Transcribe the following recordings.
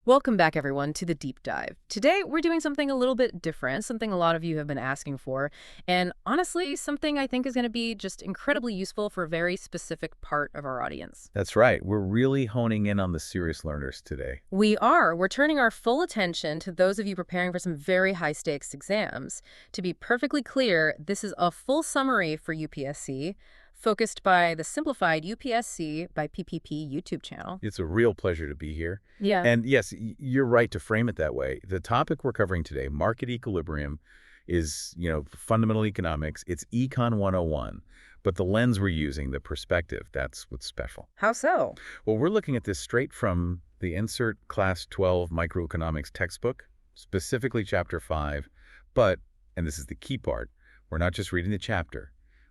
Welcome back, everyone, to the deep dive. Today, we're doing something a little bit different, something a lot of you have been asking for, and honestly, something I think is going to be just incredibly useful for a very specific part of our audience. That's right. We're really honing in on the serious learners today. We're turning our full attention to those of you preparing for some very high-stakes exams. To be perfectly clear, this is a full summary for UPSC, focused by the Simplified UPSC by PPP YouTube channel. It's a real pleasure to be here. Yeah. And yes, you're right to frame it that way. The topic we're covering today, market equilibrium, is, fundamental economics. It's Econ 101. But the lens we're using, the perspective, that's what's special. How so? Well, we're looking at this straight from the NCERT Class 12 Microeconomics textbook, specifically Chapter 5. But, and this is the key part, we're not just reading the chapter.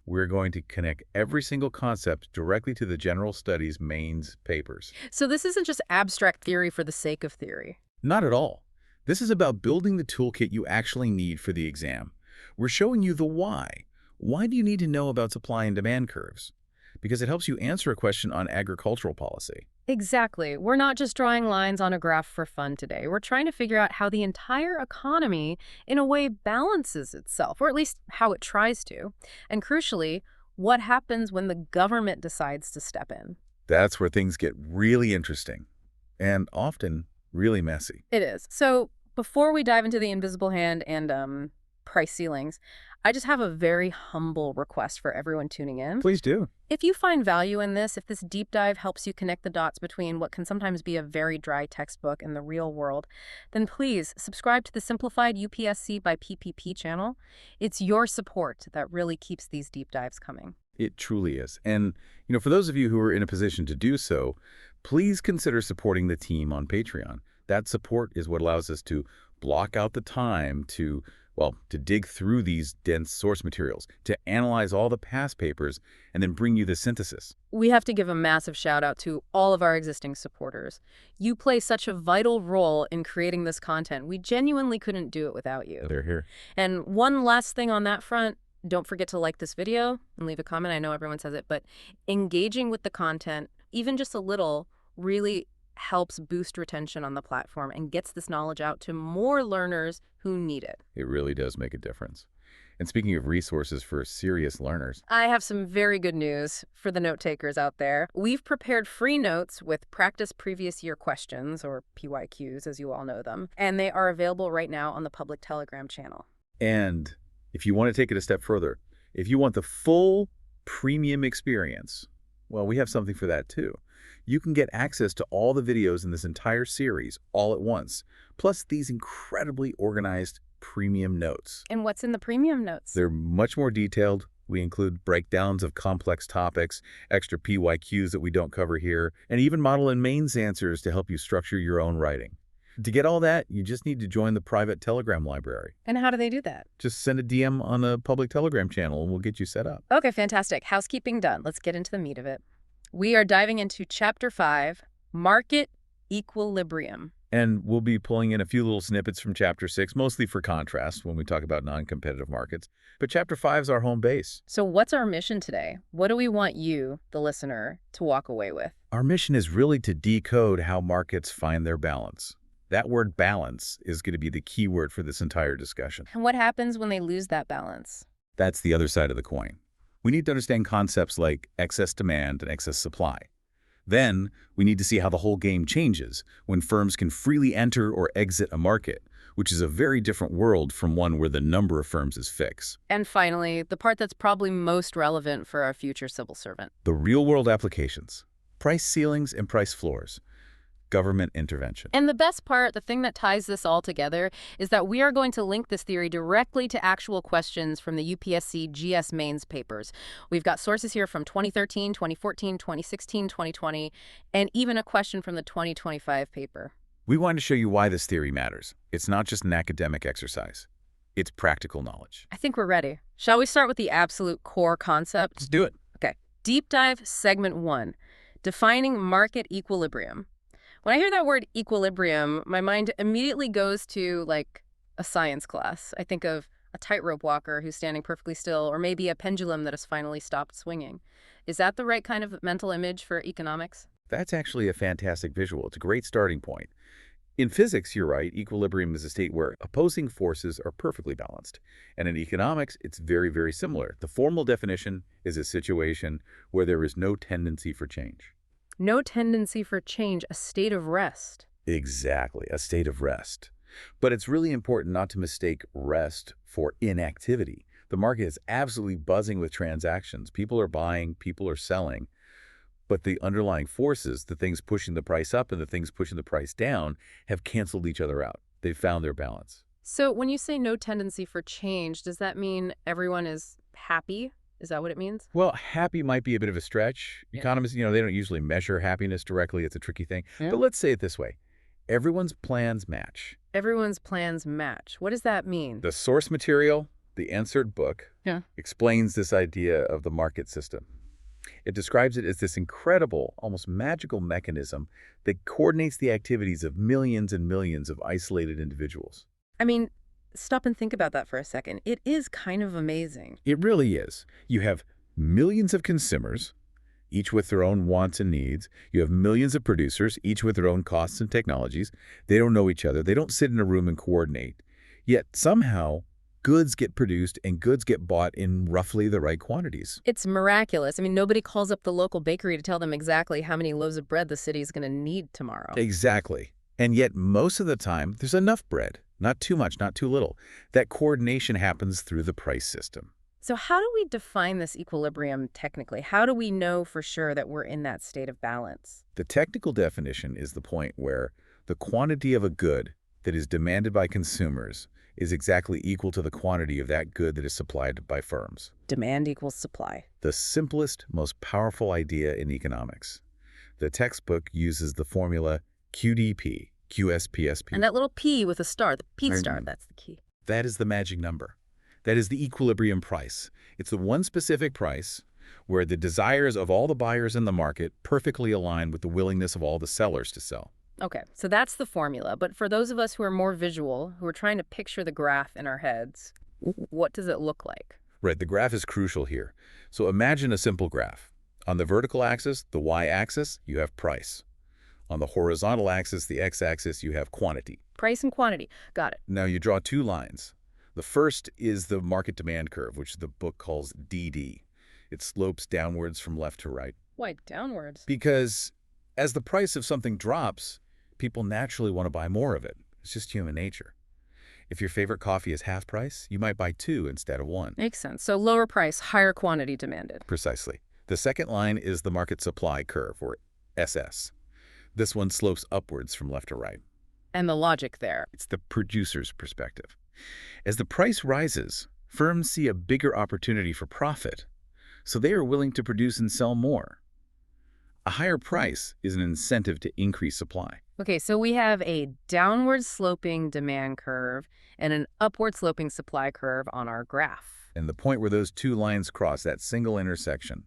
We're going to connect every single concept directly to the General Studies Mains papers. So this isn't just abstract theory for the sake of theory. Not at all. This is about building the toolkit you actually need for the exam. We're showing you the why. Why do you need to know about supply and demand curves? Because it helps you answer a question on agricultural policy. Exactly. We're not just drawing lines on a graph for fun today. We're trying to figure out how the entire economy, in a way, balances itself, or at least how it tries to. And crucially, what happens when the government decides to step in. That's where things get really interesting and often really messy. It is. So before we dive into the invisible hand and price ceilings, I just have a very humble request for everyone tuning in. Please do. If you find value in this, if this deep dive helps you connect the dots between what can sometimes be a very dry textbook and the real world, then please subscribe to the Simplified UPSC by PPP channel. It's your support that really keeps these deep dives coming. It truly is. And, for those of you who are in a position to do so, please consider supporting the team on Patreon. That support is what allows us to block out the time to dig through these dense source materials, to analyze all the past papers, and then bring you the synthesis. We have to give a massive shout out to all of our existing supporters. You play such a vital role in creating this content. We genuinely couldn't do it without you. They're here. And one last thing on that front, don't forget to like this video and leave a comment. I know everyone says it, but engaging with the content, even just a little, really helps boost retention on the platform and gets this knowledge out to more learners who need it. It really does make a difference. And speaking of resources for serious learners, I have some very good news for the note takers out there. We've prepared free notes with practice previous year questions, or PYQs as you all know them, and they are available right now on the public Telegram channel. And if you want to take it a step further, if you want the full premium experience, well, we have something for that too. You can get access to all the videos in this entire series all at once, plus these incredibly organized premium notes. And what's in the premium notes? They're much more detailed. We include breakdowns of complex topics, extra PYQs that we don't cover here, and even model and mains answers to help you structure your own writing. To get all that, you just need to join the private Telegram library. And how do they do that? Just send a DM on the public Telegram channel and we'll get you set up. Okay, fantastic. Housekeeping done. Let's get into the meat of it. We are diving into Chapter 5, Market Equilibrium. And we'll be pulling in a few little snippets from Chapter 6, mostly for contrast when we talk about non-competitive markets. But Chapter 5 is our home base. So what's our mission today? What do we want you, the listener, to walk away with? Our mission is really to decode how markets find their balance. That word balance is going to be the key word for this entire discussion. And what happens when they lose that balance? That's the other side of the coin. We need to understand concepts like excess demand and excess supply. Then, we need to see how the whole game changes when firms can freely enter or exit a market, which is a very different world from one where the number of firms is fixed. And finally, the part that's probably most relevant for our future civil servant. The real-world applications, price ceilings and price floors, government intervention. And the best part, the thing that ties this all together, is that we are going to link this theory directly to actual questions from the UPSC GS Mains papers. We've got sources here from 2013, 2014, 2016, 2020, and even a question from the 2025 paper. We want to show you why this theory matters. It's not just an academic exercise. It's practical knowledge. I think we're ready. Shall we start with the absolute core concept? Let's do it. Okay. Deep dive segment 1, defining market equilibrium. When I hear that word equilibrium, my mind immediately goes to, like, a science class. I think of a tightrope walker who's standing perfectly still, or maybe a pendulum that has finally stopped swinging. Is that the right kind of mental image for economics? That's actually a fantastic visual. It's a great starting point. In physics, you're right, equilibrium is a state where opposing forces are perfectly balanced. And in economics, it's very, very similar. The formal definition is a situation where there is no tendency for change. No tendency for change, a state of rest. Exactly, a state of rest. But it's really important not to mistake rest for inactivity. The market is absolutely buzzing with transactions. People are buying, people are selling. But the underlying forces, the things pushing the price up and the things pushing the price down, have canceled each other out. They've found their balance. So when you say no tendency for change, does that mean everyone is happy? Is that what it means? Well, happy might be a bit of a stretch. Yeah. Economists, they don't usually measure happiness directly. It's a tricky thing. Yeah. But let's say it this way. Everyone's plans match. Everyone's plans match. What does that mean? The source material, the NCERT book, explains this idea of the market system. It describes it as this incredible, almost magical mechanism that coordinates the activities of millions and millions of isolated individuals. I mean, stop and think about that for a second. It is kind of amazing. It really is. You have millions of consumers, each with their own wants and needs. You have millions of producers, each with their own costs and technologies. They don't know each other. They don't sit in a room and coordinate. Yet somehow, goods get produced and goods get bought in roughly the right quantities. It's miraculous. I mean, nobody calls up the local bakery to tell them exactly how many loaves of bread the city is going to need tomorrow. Exactly. And yet most of the time, there's enough bread. Not too much, not too little. That coordination happens through the price system. So how do we define this equilibrium technically? How do we know for sure that we're in that state of balance? The technical definition is the point where the quantity of a good that is demanded by consumers is exactly equal to the quantity of that good that is supplied by firms. Demand equals supply. The simplest, most powerful idea in economics. The textbook uses the formula QDP, QSPSP. And that little P with a star, the P star, that's the key. That is the magic number. That is the equilibrium price. It's the one specific price where the desires of all the buyers in the market perfectly align with the willingness of all the sellers to sell. Okay, so that's the formula. But for those of us who are more visual, who are trying to picture the graph in our heads, what does it look like? Right, the graph is crucial here. So imagine a simple graph. On the vertical axis, the y-axis, you have price. On the horizontal axis, the x-axis, you have quantity. Price and quantity. Got it. Now you draw two lines. The first is the market demand curve, which the book calls DD. It slopes downwards from left to right. Why downwards? Because as the price of something drops, people naturally want to buy more of it. It's just human nature. If your favorite coffee is half price, you might buy 2 instead of 1. Makes sense. So lower price, higher quantity demanded. Precisely. The second line is the market supply curve, or SS. This one slopes upwards from left to right. And the logic there. It's the producer's perspective. As the price rises, firms see a bigger opportunity for profit, so they are willing to produce and sell more. A higher price is an incentive to increase supply. Okay, so we have a downward sloping demand curve and an upward sloping supply curve on our graph. And the point where those two lines cross, that single intersection,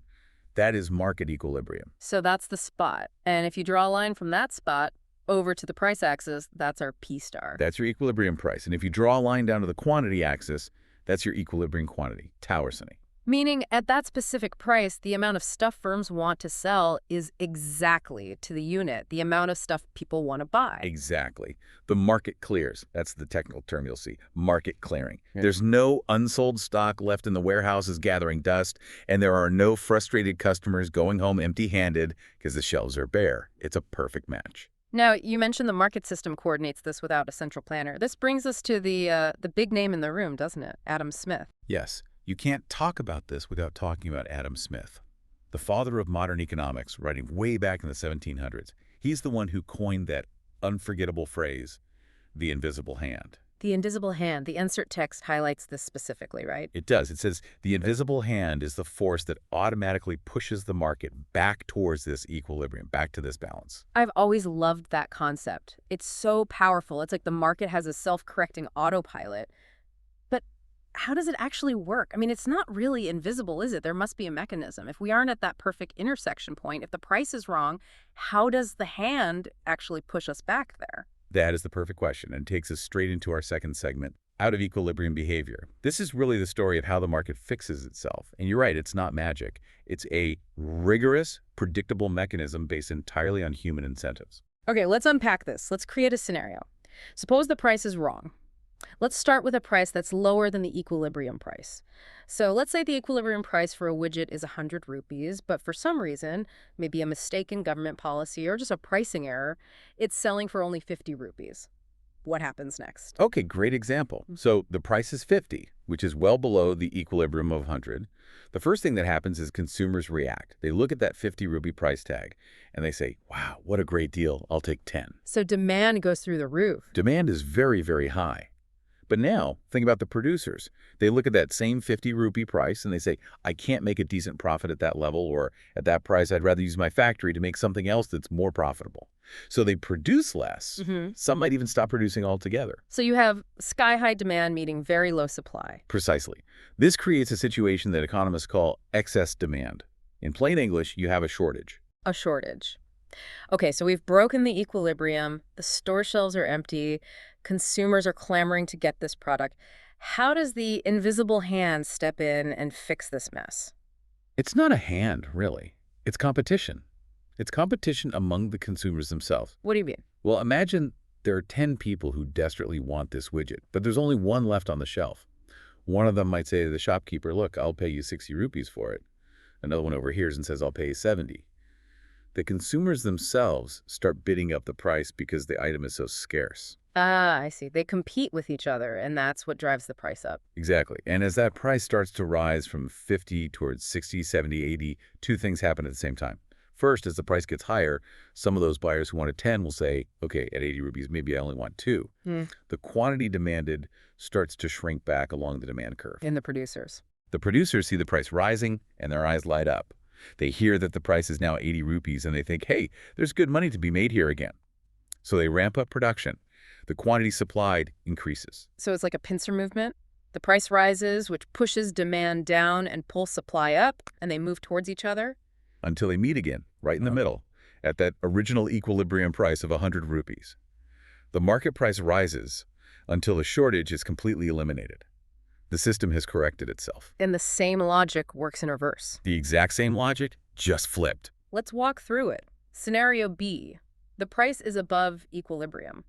that is market equilibrium. So that's the spot. And if you draw a line from that spot over to the price axis, that's our P star. That's your equilibrium price. And if you draw a line down to the quantity axis, that's your equilibrium quantity, tauersony. Meaning at that specific price, the amount of stuff firms want to sell is exactly to the unit, the amount of stuff people want to buy. Exactly. The market clears. That's the technical term you'll see, market clearing. Yeah. There's no unsold stock left in the warehouses gathering dust, and there are no frustrated customers going home empty-handed because the shelves are bare. It's a perfect match. Now, you mentioned the market system coordinates this without a central planner. This brings us to the big name in the room, doesn't it? Adam Smith. Yes. You can't talk about this without talking about Adam Smith, the father of modern economics, writing way back in the 1700s. He's the one who coined that unforgettable phrase, the invisible hand. The invisible hand. The NCERT text highlights this specifically, right? It does. It says the invisible hand is the force that automatically pushes the market back towards this equilibrium, back to this balance. I've always loved that concept. It's so powerful. It's like the market has a self-correcting autopilot. But how does it actually work? I mean, it's not really invisible, is it? There must be a mechanism. If we aren't at that perfect intersection point, if the price is wrong, how does the hand actually push us back there? That is the perfect question, and takes us straight into our second segment, out of equilibrium behavior. This is really the story of how the market fixes itself. And you're right, it's not magic. It's a rigorous, predictable mechanism based entirely on human incentives. Okay, let's unpack this. Let's create a scenario. Suppose the price is wrong. Let's start with a price that's lower than the equilibrium price. So let's say the equilibrium price for a widget is 100 rupees, but for some reason, maybe a mistake in government policy or just a pricing error, it's selling for only 50 rupees. What happens next? Okay, great example. So the price is 50, which is well below the equilibrium of 100. The first thing that happens is consumers react. They look at that 50 rupee price tag and they say, wow, what a great deal. I'll take 10. So demand goes through the roof. Demand is very, very high. But now, think about the producers. They look at that same 50 rupee price and they say, I can't make a decent profit at that level, or at that price, I'd rather use my factory to make something else that's more profitable. So they produce less. Some might even stop producing altogether. So you have sky-high demand meeting very low supply. Precisely. This creates a situation that economists call excess demand. In plain English, you have a shortage. A shortage. Okay, so we've broken the equilibrium, the store shelves are empty, consumers are clamoring to get this product. How does the invisible hand step in and fix this mess? It's not a hand, really. It's competition. It's competition among the consumers themselves. What do you mean? Well, imagine there are 10 people who desperately want this widget, but there's only one left on the shelf. One of them might say to the shopkeeper, look, I'll pay you 60 rupees for it. Another one overhears and says, I'll pay you 70. The consumers themselves start bidding up the price because the item is so scarce. Ah, I see. They compete with each other, and that's what drives the price up. Exactly. And as that price starts to rise from 50 towards 60, 70, 80, two things happen at the same time. First, as the price gets higher, some of those buyers who wanted 10 will say, okay, at 80 rupees, maybe I only want 2. The quantity demanded starts to shrink back along the demand curve. In the producers. The producers see the price rising, and their eyes light up. They hear that the price is now 80 rupees, and they think, hey, there's good money to be made here again. So they ramp up production. The quantity supplied increases. So it's like a pincer movement. The price rises, which pushes demand down and pulls supply up, and they move towards each other. Until they meet again, right in the middle, at that original equilibrium price of 100 rupees. The market price rises until the shortage is completely eliminated. The system has corrected itself. And the same logic works in reverse. The exact same logic, just flipped. Let's walk through it. Scenario B. The price is above equilibrium.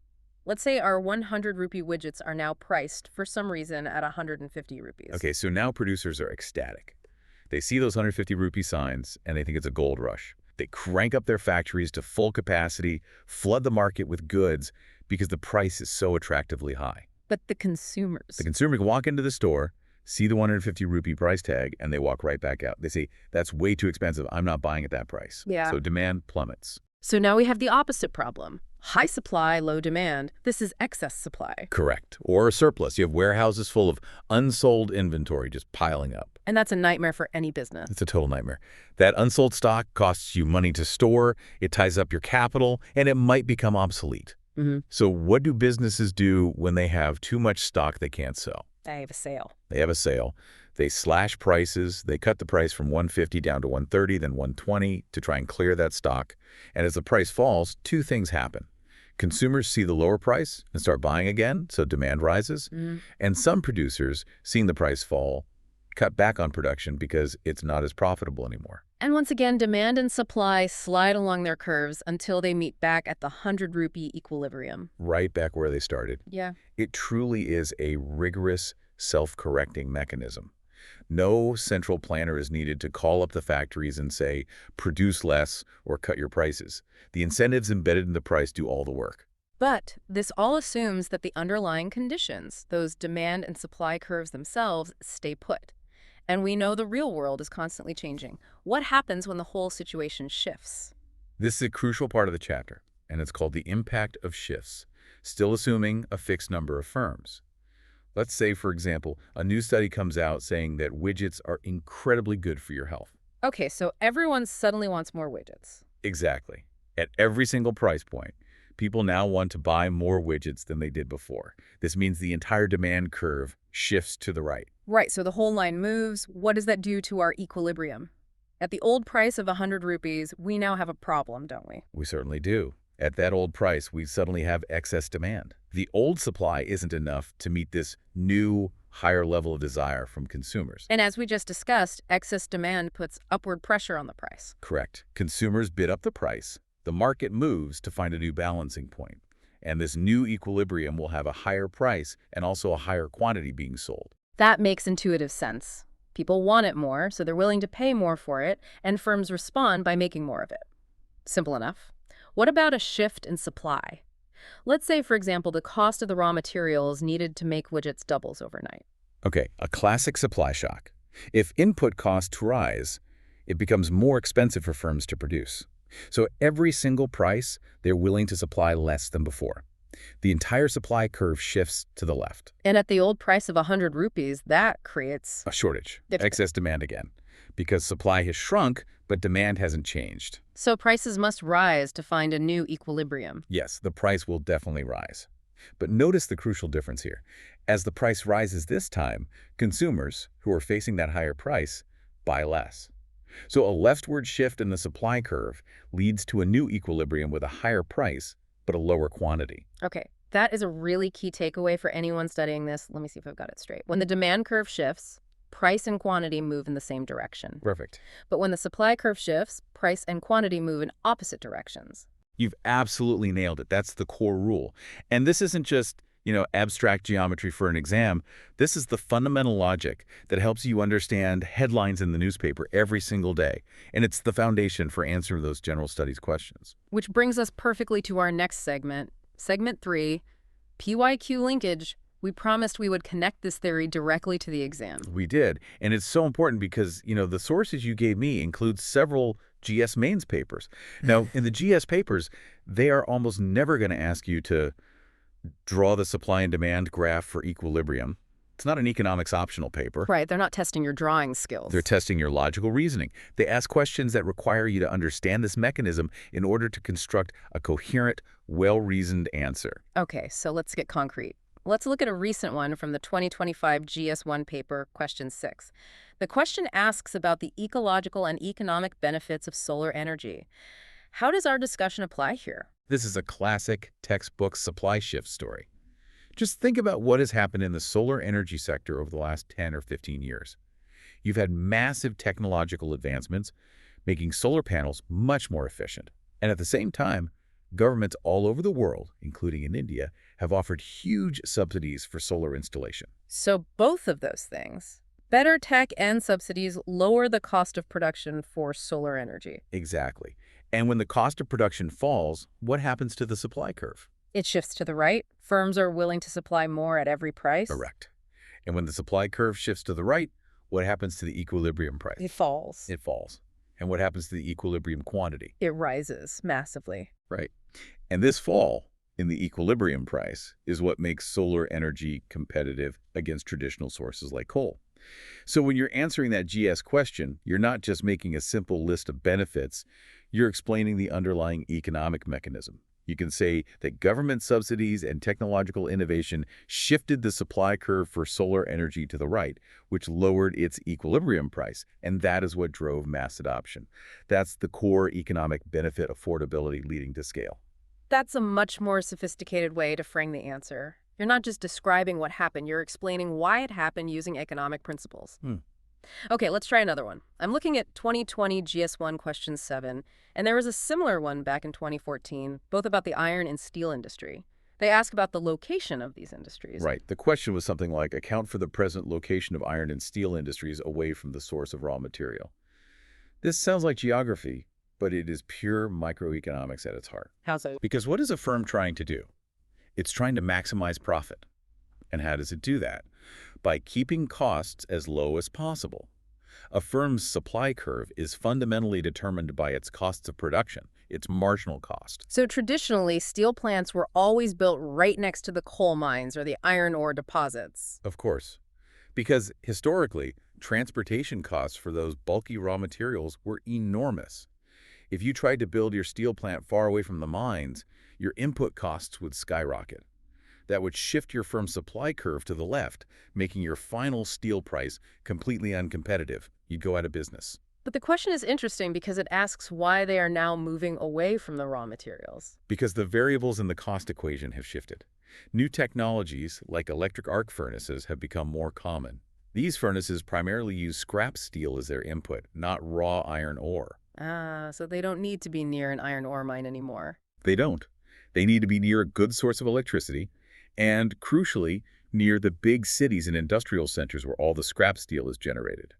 Let's say our 100 rupee widgets are now priced, for some reason, at 150 rupees. Okay, so now producers are ecstatic. They see those 150 rupee signs, and they think it's a gold rush. They crank up their factories to full capacity, flood the market with goods, because the price is so attractively high. But the consumers. The consumer can walk into the store, see the 150 rupee price tag, and they walk right back out. They say, that's way too expensive. I'm not buying at that price. Yeah. So demand plummets. So now we have the opposite problem. High supply, low demand. This is excess supply. Correct. Or a surplus. You have warehouses full of unsold inventory just piling up. And that's a nightmare for any business. It's a total nightmare. That unsold stock costs you money to store, it ties up your capital, and it might become obsolete. So what do businesses do when they have too much stock they can't sell? They have a sale. They have a sale. They slash prices. They cut the price from 150 down to 130, then 120 to try and clear that stock. And as the price falls, two things happen. Consumers see the lower price and start buying again, so demand rises. And some producers, seeing the price fall, cut back on production because it's not as profitable anymore. And once again, demand and supply slide along their curves until they meet back at the 100 rupee equilibrium. Right back where they started. Yeah. It truly is a rigorous, self-correcting mechanism. No central planner is needed to call up the factories and say, produce less or cut your prices. The incentives embedded in the price do all the work. But this all assumes that the underlying conditions, those demand and supply curves themselves, stay put. And we know the real world is constantly changing. What happens when the whole situation shifts? This is a crucial part of the chapter, and it's called the impact of shifts, still assuming a fixed number of firms. Let's say, for example, a new study comes out saying that widgets are incredibly good for your health. Okay, so everyone suddenly wants more widgets. Exactly. At every single price point, people now want to buy more widgets than they did before. This means the entire demand curve shifts to the right. Right, so the whole line moves. What does that do to our equilibrium? At the old price of 100 rupees, we now have a problem, don't we? We certainly do. At that old price, we suddenly have excess demand. The old supply isn't enough to meet this new, higher level of desire from consumers. And as we just discussed, excess demand puts upward pressure on the price. Correct. Consumers bid up the price. The market moves to find a new balancing point, and this new equilibrium will have a higher price and also a higher quantity being sold. That makes intuitive sense. People want it more, so they're willing to pay more for it, and firms respond by making more of it. Simple enough. What about a shift in supply? Let's say, for example, the cost of the raw materials needed to make widgets doubles overnight. Okay, a classic supply shock. If input costs rise, it becomes more expensive for firms to produce. So every single price, they're willing to supply less than before. The entire supply curve shifts to the left. And at the old price of 100 rupees, that creates A shortage, excess demand again, because supply has shrunk, but demand hasn't changed. So prices must rise to find a new equilibrium. Yes, the price will definitely rise. But notice the crucial difference here. As the price rises this time, consumers, who are facing that higher price, buy less. So a leftward shift in the supply curve leads to a new equilibrium with a higher price, but a lower quantity. Okay, that is a really key takeaway for anyone studying this. Let me see if I've got it straight. When the demand curve shifts, price and quantity move in the same direction. Perfect. But when the supply curve shifts, price and quantity move in opposite directions. You've absolutely nailed it. That's the core rule. And this isn't just, abstract geometry for an exam. This is the fundamental logic that helps you understand headlines in the newspaper every single day. And it's the foundation for answering those general studies questions. Which brings us perfectly to our next segment, Segment 3, PYQ linkage. We promised we would connect this theory directly to the exam. We did. And it's so important because, the sources you gave me include several GS Mains papers. Now, in the GS papers, they are almost never going to ask you to draw the supply and demand graph for equilibrium. It's not an economics optional paper. Right, they're not testing your drawing skills. They're testing your logical reasoning. They ask questions that require you to understand this mechanism in order to construct a coherent, well-reasoned answer. Okay, so let's get concrete. Let's look at a recent one from the 2025 GS1 paper, question 6. The question asks about the ecological and economic benefits of solar energy. How does our discussion apply here? This is a classic textbook supply shift story. Just think about what has happened in the solar energy sector over the last 10 or 15 years. You've had massive technological advancements, making solar panels much more efficient. And at the same time, governments all over the world, including in India, have offered huge subsidies for solar installation. So both of those things, better tech and subsidies, lower the cost of production for solar energy. Exactly. And when the cost of production falls, what happens to the supply curve? It shifts to the right. Firms are willing to supply more at every price. Correct. And when the supply curve shifts to the right, what happens to the equilibrium price? It falls. It falls. And what happens to the equilibrium quantity? It rises massively. Right. And this fall in the equilibrium price is what makes solar energy competitive against traditional sources like coal. So when you're answering that GS question, you're not just making a simple list of benefits, you're explaining the underlying economic mechanism. You can say that government subsidies and technological innovation shifted the supply curve for solar energy to the right, which lowered its equilibrium price, and that is what drove mass adoption. That's the core economic benefit affordability leading to scale. That's a much more sophisticated way to frame the answer. You're not just describing what happened, you're explaining why it happened using economic principles. Okay, let's try another one. I'm looking at 2020 GS1 question 7, and there was a similar one back in 2014, both about the iron and steel industry. They ask about the location of these industries. Right. The question was something like, account for the present location of iron and steel industries away from the source of raw material. This sounds like geography, but it is pure microeconomics at its heart. How so? Because what is a firm trying to do? It's trying to maximize profit. And how does it do that? By keeping costs as low as possible. A firm's supply curve is fundamentally determined by its costs of production, its marginal cost. So traditionally, steel plants were always built right next to the coal mines or the iron ore deposits. Of course. Because historically, transportation costs for those bulky raw materials were enormous. If you tried to build your steel plant far away from the mines, your input costs would skyrocket. That would shift your firm's supply curve to the left, making your final steel price completely uncompetitive. You'd go out of business. But the question is interesting because it asks why they are now moving away from the raw materials. Because the variables in the cost equation have shifted. New technologies, like electric arc furnaces, have become more common. These furnaces primarily use scrap steel as their input, not raw iron ore. Ah, so they don't need to be near an iron ore mine anymore. They don't. They need to be near a good source of electricity and, crucially, near the big cities and industrial centers where all the scrap steel is generated.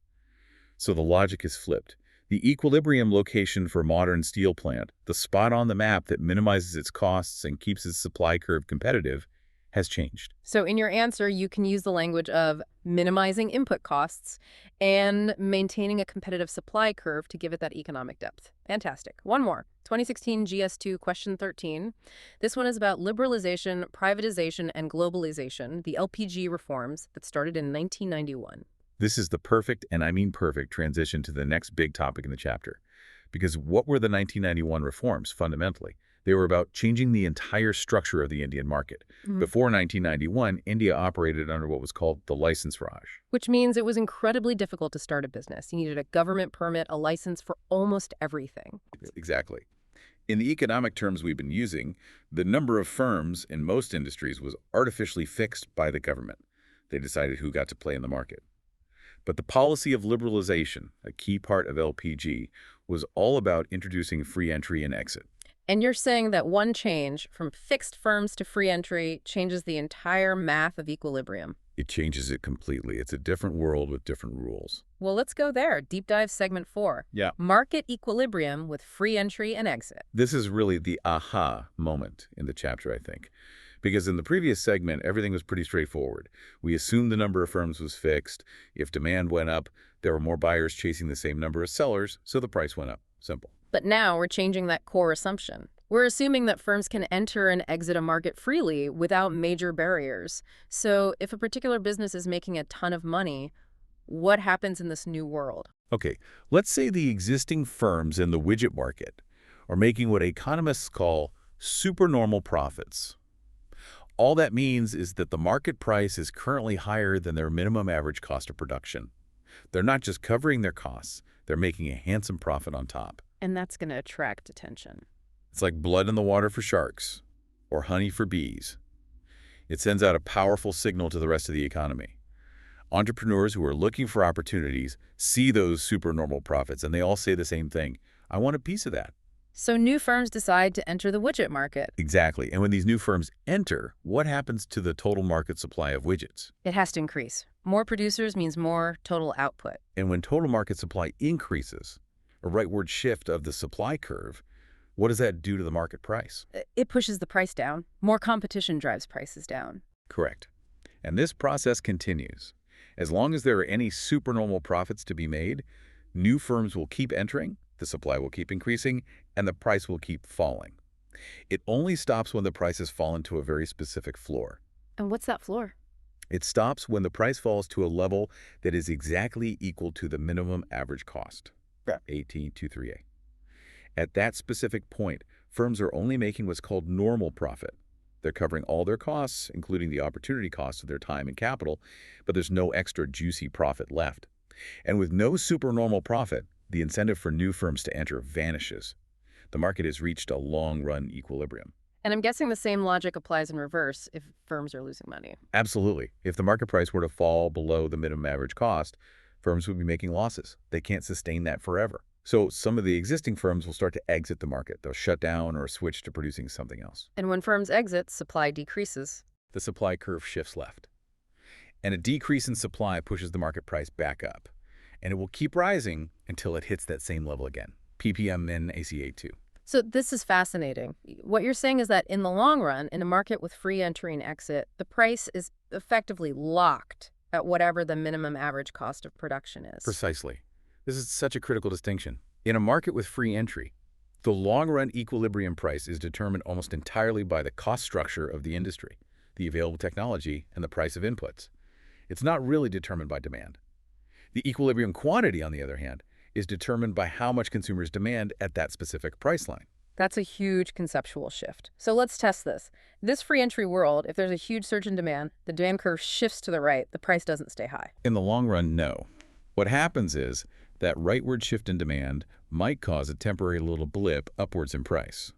So the logic is flipped. The equilibrium location for a modern steel plant, the spot on the map that minimizes its costs and keeps its supply curve competitive, has changed. So in your answer, you can use the language of minimizing input costs and maintaining a competitive supply curve to give it that economic depth. Fantastic. One more. 2016 GS2 question 13. This one is about liberalization, privatization, and globalization, the LPG reforms that started in 1991. This is the perfect, and I mean perfect, transition to the next big topic in the chapter. Because what were the 1991 reforms, fundamentally? They were about changing the entire structure of the Indian market. Before 1991, India operated under what was called the license Raj. Which means it was incredibly difficult to start a business. You needed a government permit, a license for almost everything. Exactly. In the economic terms we've been using, the number of firms in most industries was artificially fixed by the government. They decided who got to play in the market. But the policy of liberalization, a key part of LPG, was all about introducing free entry and exit. And you're saying that one change from fixed firms to free entry changes the entire math of equilibrium. It changes it completely. It's a different world with different rules. Well, let's go there. Deep dive segment 4. Yeah. Market equilibrium with free entry and exit. This is really the aha moment in the chapter, I think. Because in the previous segment, everything was pretty straightforward. We assumed the number of firms was fixed. If demand went up, there were more buyers chasing the same number of sellers, so the price went up. Simple. But now we're changing that core assumption. We're assuming that firms can enter and exit a market freely without major barriers. So if a particular business is making a ton of money, what happens in this new world? Okay, let's say the existing firms in the widget market are making what economists call supernormal profits. All that means is that the market price is currently higher than their minimum average cost of production. They're not just covering their costs, they're making a handsome profit on top. And that's going to attract attention. It's like blood in the water for sharks, or honey for bees. It sends out a powerful signal to the rest of the economy. Entrepreneurs who are looking for opportunities see those supernormal profits, and they all say the same thing. I want a piece of that. So new firms decide to enter the widget market. Exactly. And when these new firms enter, what happens to the total market supply of widgets? It has to increase. More producers means more total output. And when total market supply increases, a rightward shift of the supply curve, what does that do to the market price? It pushes the price down. More competition drives prices down. Correct. And this process continues. As long as there are any supernormal profits to be made, new firms will keep entering, the supply will keep increasing, and the price will keep falling. It only stops when the prices fall into a very specific floor. And what's that floor? It stops when the price falls to a level that is exactly equal to the minimum average cost, 1823A. At that specific point, firms are only making what's called normal profit. They're covering all their costs, including the opportunity costs of their time and capital, but there's no extra juicy profit left. And with no supernormal profit, the incentive for new firms to enter vanishes. The market has reached a long-run equilibrium. And I'm guessing the same logic applies in reverse if firms are losing money. Absolutely. If the market price were to fall below the minimum average cost, firms would be making losses. They can't sustain that forever. So some of the existing firms will start to exit the market. They'll shut down or switch to producing something else. And when firms exit, supply decreases. The supply curve shifts left. And a decrease in supply pushes the market price back up. And it will keep rising until it hits that same level again. ppm min ACA2. So this is fascinating. What you're saying is that in the long run, in a market with free entry and exit, the price is effectively locked at whatever the minimum average cost of production is. Precisely. This is such a critical distinction. In a market with free entry, the long-run equilibrium price is determined almost entirely by the cost structure of the industry, the available technology, and the price of inputs. It's not really determined by demand. The equilibrium quantity, on the other hand, is determined by how much consumers demand at that specific price line. That's a huge conceptual shift. So let's test this. This free entry world, if there's a huge surge in demand, the demand curve shifts to the right, the price doesn't stay high. In the long run, no. What happens is that rightward shift in demand might cause a temporary little blip upwards in price.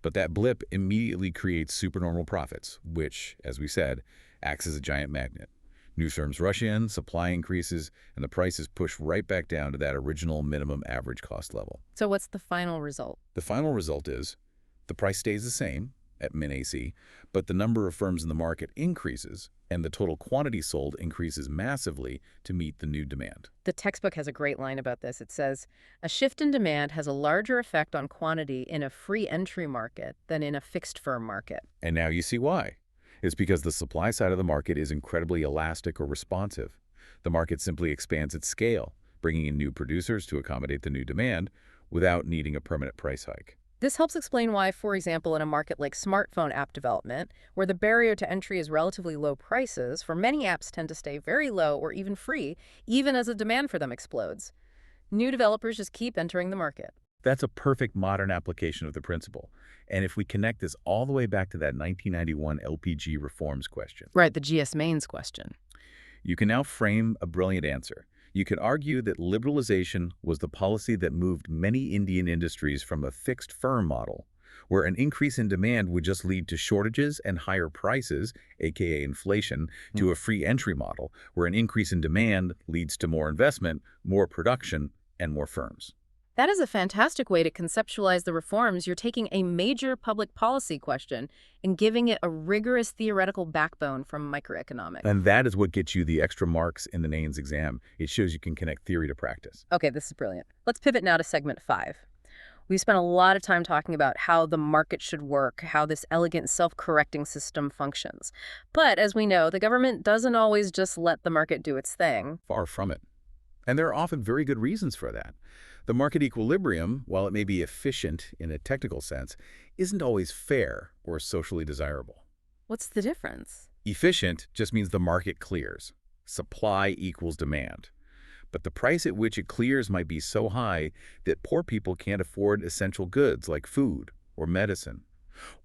But that blip immediately creates supernormal profits, which, as we said, acts as a giant magnet. New firms rush in, supply increases, and the price is pushed right back down to that original minimum average cost level. So what's the final result? The final result is the price stays the same at min AC, but the number of firms in the market increases, and the total quantity sold increases massively to meet the new demand. The textbook has a great line about this. It says, a shift in demand has a larger effect on quantity in a free entry market than in a fixed firm market. And now you see why. It's because the supply side of the market is incredibly elastic or responsive. The market simply expands its scale, bringing in new producers to accommodate the new demand without needing a permanent price hike. This helps explain why, for example, in a market like smartphone app development, where the barrier to entry is relatively low prices, for many apps tend to stay very low or even free, even as the demand for them explodes. New developers just keep entering the market. That's a perfect modern application of the principle. And if we connect this all the way back to that 1991 LPG reforms question, Right, the GS Mains question. you can now frame a brilliant answer. You could argue that liberalization was the policy that moved many Indian industries from a fixed firm model, where an increase in demand would just lead to shortages and higher prices, aka inflation, to a free entry model, where an increase in demand leads to more investment, more production, and more firms. That is a fantastic way to conceptualize the reforms. You're taking a major public policy question and giving it a rigorous theoretical backbone from microeconomics. And that is what gets you the extra marks in the NAINS exam. It shows you can connect theory to practice. Okay, this is brilliant. Let's pivot now to segment 5. We spent a lot of time talking about how the market should work, how this elegant self-correcting system functions. But as we know, the government doesn't always just let the market do its thing. Far from it. And there are often very good reasons for that. The market equilibrium, while it may be efficient in a technical sense, isn't always fair or socially desirable. What's the difference? Efficient just means the market clears. Supply equals demand. But the price at which it clears might be so high that poor people can't afford essential goods like food or medicine.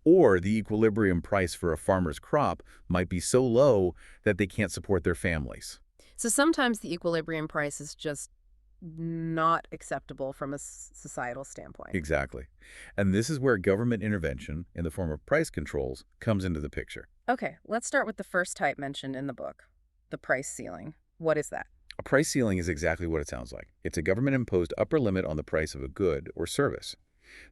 Or the equilibrium price for a farmer's crop might be so low that they can't support their families. So sometimes the equilibrium price is just not acceptable from a societal standpoint. Exactly. And this is where government intervention in the form of price controls comes into the picture. Okay, let's start with the first type mentioned in the book, the price ceiling. What is that? A price ceiling is exactly what it sounds like. It's a government-imposed upper limit on the price of a good or service.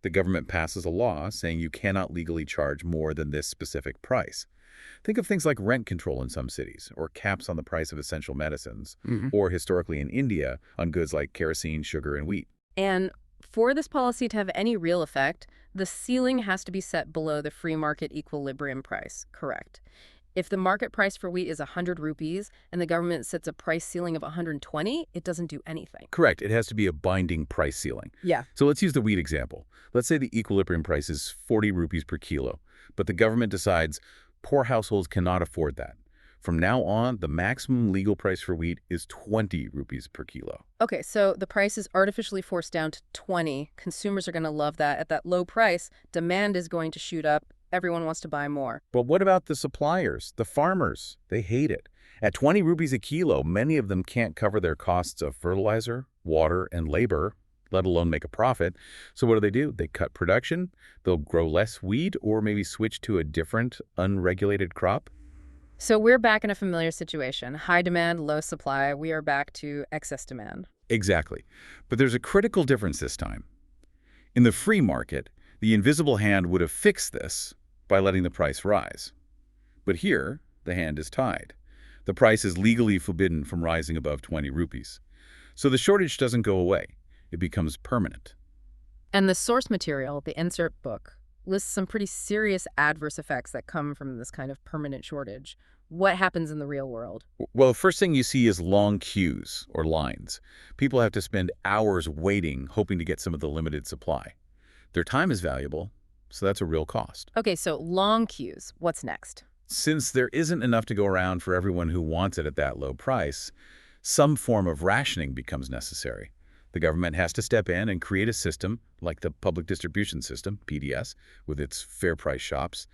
The government passes a law saying you cannot legally charge more than this specific price. Think of things like rent control in some cities, or caps on the price of essential medicines, or historically in India, on goods like kerosene, sugar, and wheat. And for this policy to have any real effect, the ceiling has to be set below the free market equilibrium price, correct? If the market price for wheat is 100 rupees and the government sets a price ceiling of 120, it doesn't do anything. Correct. It has to be a binding price ceiling. Yeah. So let's use the wheat example. Let's say the equilibrium price is 40 rupees per kilo, but the government decides poor households cannot afford that. From now on, the maximum legal price for wheat is 20 rupees per kilo. Okay, so the price is artificially forced down to 20. Consumers are going to love that. At that low price, demand is going to shoot up. Everyone wants to buy more. But what about the suppliers, the farmers? They hate it. At 20 rupees a kilo, many of them can't cover their costs of fertilizer, water, and labor, let alone make a profit. So what do? They cut production, they'll grow less wheat, or maybe switch to a different, unregulated crop. So we're back in a familiar situation. High demand, low supply. We are back to excess demand. Exactly. But there's a critical difference this time. In the free market, the invisible hand would have fixed this by letting the price rise. But here, the hand is tied. The price is legally forbidden from rising above 20 rupees. So the shortage doesn't go away. It becomes permanent. And the source material, the NCERT book, lists some pretty serious adverse effects that come from this kind of permanent shortage. What happens in the real world? Well, the first thing you see is long queues or lines. People have to spend hours waiting, hoping to get some of the limited supply. Their time is valuable, so that's a real cost. Okay, so long queues. What's next? Since there isn't enough to go around for everyone who wants it at that low price, some form of rationing becomes necessary. The government has to step in and create a system like the public distribution system, PDS, with its fair price shops,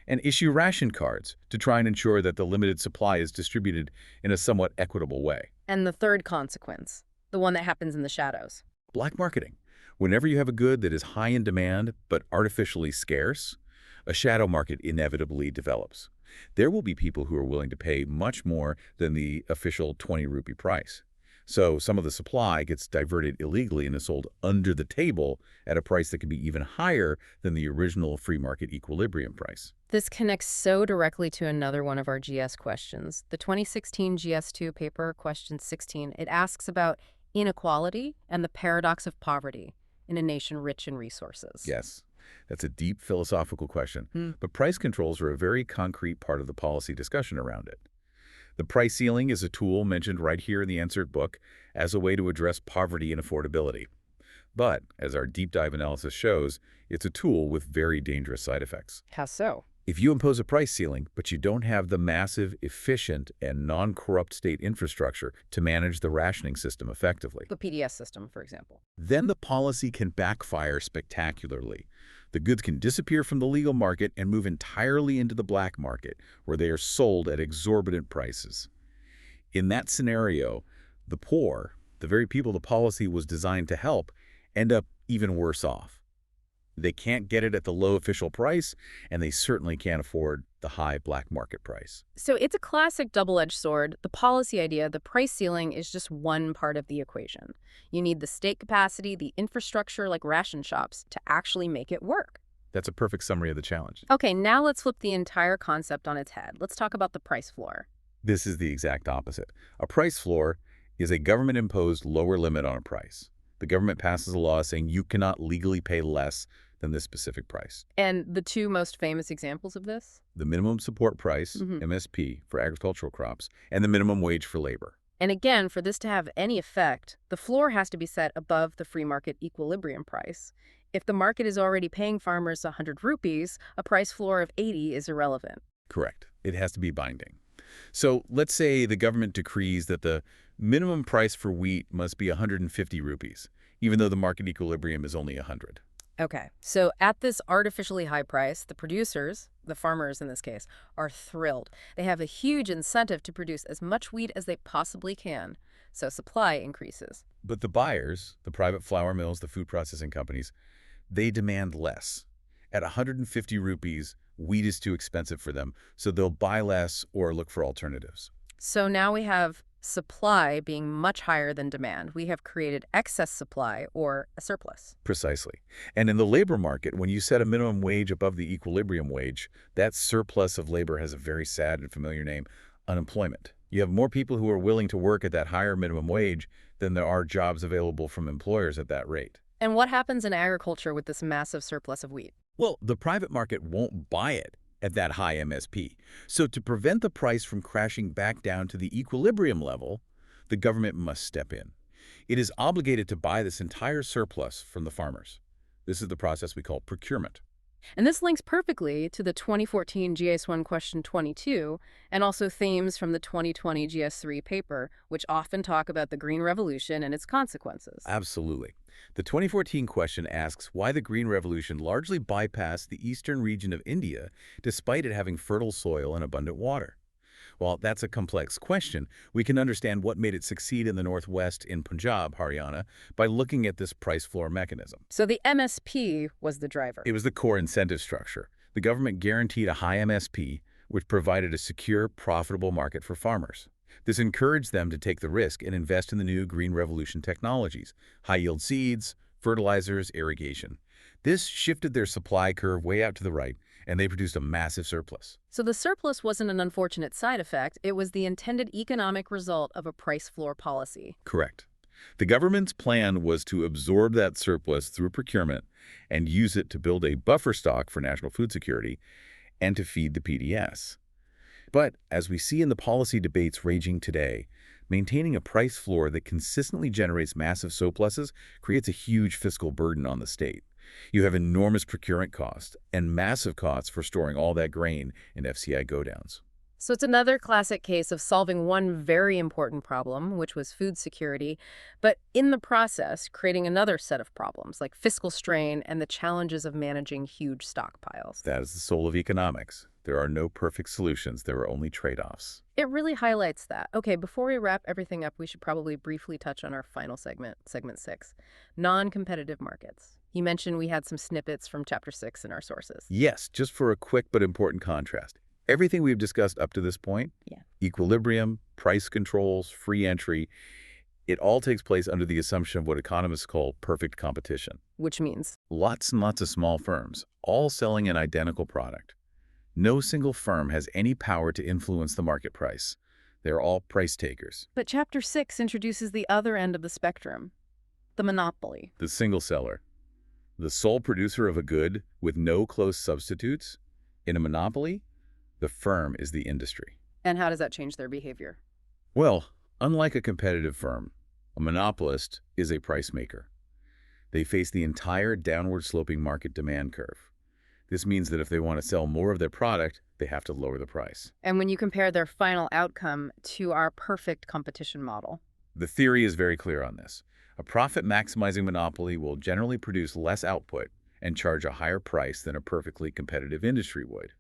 and issue ration cards to try and ensure that the limited supply is distributed in a somewhat equitable way. And the third consequence, the one that happens in the shadows. Black marketing. Whenever you have a good that is high in demand but artificially scarce, a shadow market inevitably develops. there will be people who are willing to pay much more than the official 20 rupee price. So some of the supply gets diverted illegally and is sold under the table at a price that can be even higher than the original free market equilibrium price. This connects so directly to another one of our GS questions. The 2016 GS2 paper, question 16, it asks about inequality and the paradox of poverty in a nation rich in resources. Yes, that's a deep philosophical question, but price controls are a very concrete part of the policy discussion around it. The price ceiling is a tool mentioned right here in the NCERT book as a way to address poverty and affordability. But, as our deep dive analysis shows, it's a tool with very dangerous side effects. How so? If you impose a price ceiling, but you don't have the massive, efficient, and non-corrupt state infrastructure to manage the rationing system effectively, The PDS system, for example. then the policy can backfire spectacularly. The goods can disappear from the legal market and move entirely into the black market, where they are sold at exorbitant prices. In that scenario, the poor, the very people the policy was designed to help, end up even worse off. They can't get it at the low official price, and they certainly can't afford the high black market price. So it's a classic double-edged sword. The policy idea, the price ceiling, is just one part of the equation. You need the state capacity, the infrastructure like ration shops, to actually make it work. That's a perfect summary of the challenge. Okay, now let's flip the entire concept on its head. Let's talk about the price floor. This is the exact opposite. A price floor is a government-imposed lower limit on a price. The government passes a law saying you cannot legally pay less than this specific price. And the two most famous examples of this? The minimum support price, MSP, for agricultural crops, and the minimum wage for labor. And again, for this to have any effect, the floor has to be set above the free market equilibrium price. If the market is already paying farmers 100 rupees, a price floor of 80 is irrelevant. Correct. It has to be binding. So let's say the government decrees that the minimum price for wheat must be 150 rupees, even though the market equilibrium is only 100. Okay, so at this artificially high price, the producers, the farmers in this case, are thrilled. They have a huge incentive to produce as much wheat as they possibly can, so supply increases. But the buyers, the private flour mills, the food processing companies, they demand less. At 150 rupees, wheat is too expensive for them, so they'll buy less or look for alternatives. So now we have supply being much higher than demand. We have created excess supply or a surplus. Precisely. And in the labor market, when you set a minimum wage above the equilibrium wage, that surplus of labor has a very sad and familiar name: unemployment. You have more people who are willing to work at that higher minimum wage than there are jobs available from employers at that rate. And what happens in agriculture with this massive surplus of wheat? Well, the private market won't buy it at that high MSP. So to prevent the price from crashing back down to the equilibrium level, the government must step in. It is obligated to buy this entire surplus from the farmers. This is the process we call procurement. And this links perfectly to the 2014 GS1 question 22 and also themes from the 2020 GS3 paper, which often talk about the Green Revolution and its consequences. Absolutely. The 2014 question asks why the Green Revolution largely bypassed the eastern region of India despite it having fertile soil and abundant water. While that's a complex question, we can understand what made it succeed in the Northwest in Punjab, Haryana, by looking at this price floor mechanism. So the MSP was the driver. It was the core incentive structure. The government guaranteed a high MSP, which provided a secure, profitable market for farmers. This encouraged them to take the risk and invest in the new Green Revolution technologies: high-yield seeds, fertilizers, irrigation. This shifted their supply curve way out to the right, and they produced a massive surplus. So the surplus wasn't an unfortunate side effect. It was the intended economic result of a price floor policy. Correct. The government's plan was to absorb that surplus through procurement and use it to build a buffer stock for national food security and to feed the PDS. But as we see in the policy debates raging today, maintaining a price floor that consistently generates massive surpluses creates a huge fiscal burden on the state. You have enormous procurement costs and massive costs for storing all that grain in FCI go-downs. So it's another classic case of solving one very important problem, which was food security, but in the process, creating another set of problems like fiscal strain and the challenges of managing huge stockpiles. That is the soul of economics. There are no perfect solutions. There are only trade-offs. It really highlights that. Okay, before we wrap everything up, we should probably briefly touch on our final segment, segment 6, non-competitive markets. You mentioned we had some snippets from Chapter 6 in our sources. Yes, just for a quick but important contrast. Everything we've discussed up to this point, Yeah. equilibrium, price controls, free entry, it all takes place under the assumption of what economists call perfect competition. Which means? Lots and lots of small firms, all selling an identical product. No single firm has any power to influence the market price. They're all price takers. But Chapter 6 introduces the other end of the spectrum, the monopoly. The single seller, the sole producer of a good with no close substitutes. In a monopoly, the firm is the industry. And how does that change their behavior? Well, unlike a competitive firm, a monopolist is a price maker. They face the entire downward-sloping market demand curve. This means that if they want to sell more of their product, they have to lower the price. And when you compare their final outcome to our perfect competition model? The theory is very clear on this. A profit-maximizing monopoly will generally produce less output and charge a higher price than a perfectly competitive industry would.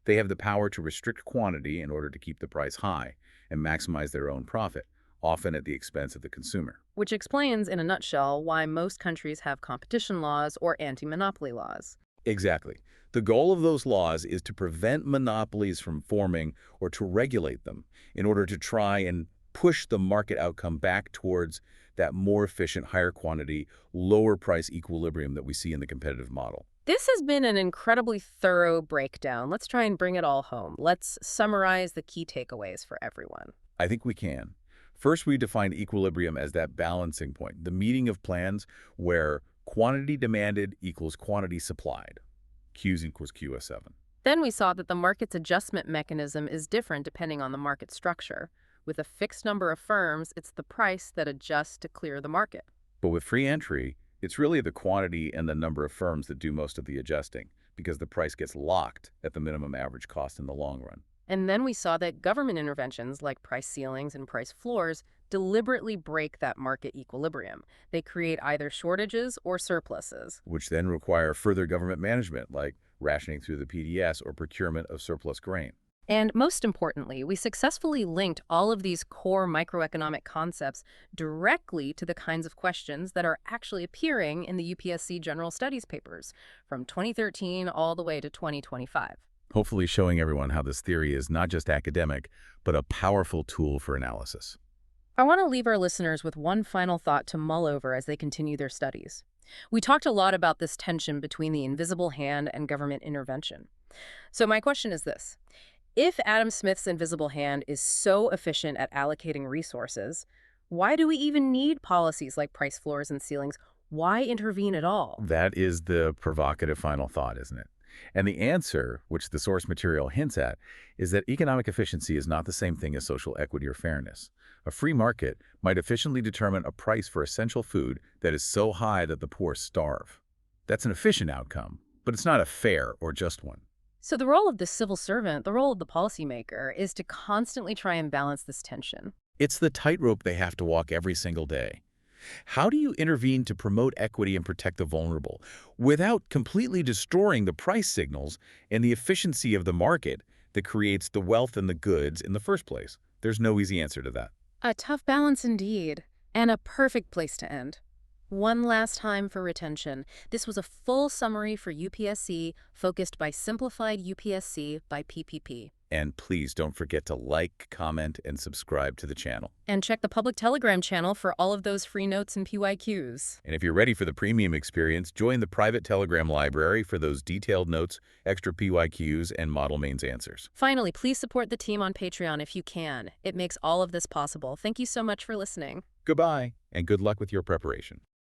They have the power to restrict quantity in order to keep the price high and maximize their own profit, often at the expense of the consumer. Which explains, in a nutshell, why most countries have competition laws or anti-monopoly laws. Exactly. The goal of those laws is to prevent monopolies from forming or to regulate them in order to try and push the market outcome back towards that more efficient, higher quantity, lower price equilibrium that we see in the competitive model. This has been an incredibly thorough breakdown. Let's try and bring it all home. Let's summarize the key takeaways for everyone. I think we can. First, we defined equilibrium as that balancing point, the meeting of plans where quantity demanded equals quantity supplied. Q equals QS7. Then we saw that the market's adjustment mechanism is different depending on the market structure. With a fixed number of firms, it's the price that adjusts to clear the market. But with free entry, it's really the quantity and the number of firms that do most of the adjusting, because the price gets locked at the minimum average cost in the long run. And then we saw that government interventions like price ceilings and price floors deliberately break that market equilibrium. They create either shortages or surpluses. Which then require further government management, like rationing through the PDS or procurement of surplus grain. And most importantly, we successfully linked all of these core microeconomic concepts directly to the kinds of questions that are actually appearing in the UPSC General Studies papers from 2013 all the way to 2025. Hopefully showing everyone how this theory is not just academic, but a powerful tool for analysis. I want to leave our listeners with one final thought to mull over as they continue their studies. We talked a lot about this tension between the invisible hand and government intervention. So my question is this. If Adam Smith's invisible hand is so efficient at allocating resources, why do we even need policies like price floors and ceilings? Why intervene at all? That is the provocative final thought, isn't it? And the answer, which the source material hints at, is that economic efficiency is not the same thing as social equity or fairness. A free market might efficiently determine a price for essential food that is so high that the poor starve. That's an efficient outcome, but it's not a fair or just one. So the role of the civil servant, the role of the policymaker, is to constantly try and balance this tension. It's the tightrope they have to walk every single day. How do you intervene to promote equity and protect the vulnerable without completely destroying the price signals and the efficiency of the market that creates the wealth and the goods in the first place? There's no easy answer to that. A tough balance indeed, and a perfect place to end. One last time for retention. This was a full summary for UPSC, focused by Simplified UPSC by PPP. And please don't forget to like, comment, and subscribe to the channel. And check the public Telegram channel for all of those free notes and PYQs. And if you're ready for the premium experience, join the private Telegram library for those detailed notes, extra PYQs, and model mains answers. Finally, please support the team on Patreon if you can. It makes all of this possible. Thank you so much for listening. Goodbye, and good luck with your preparation.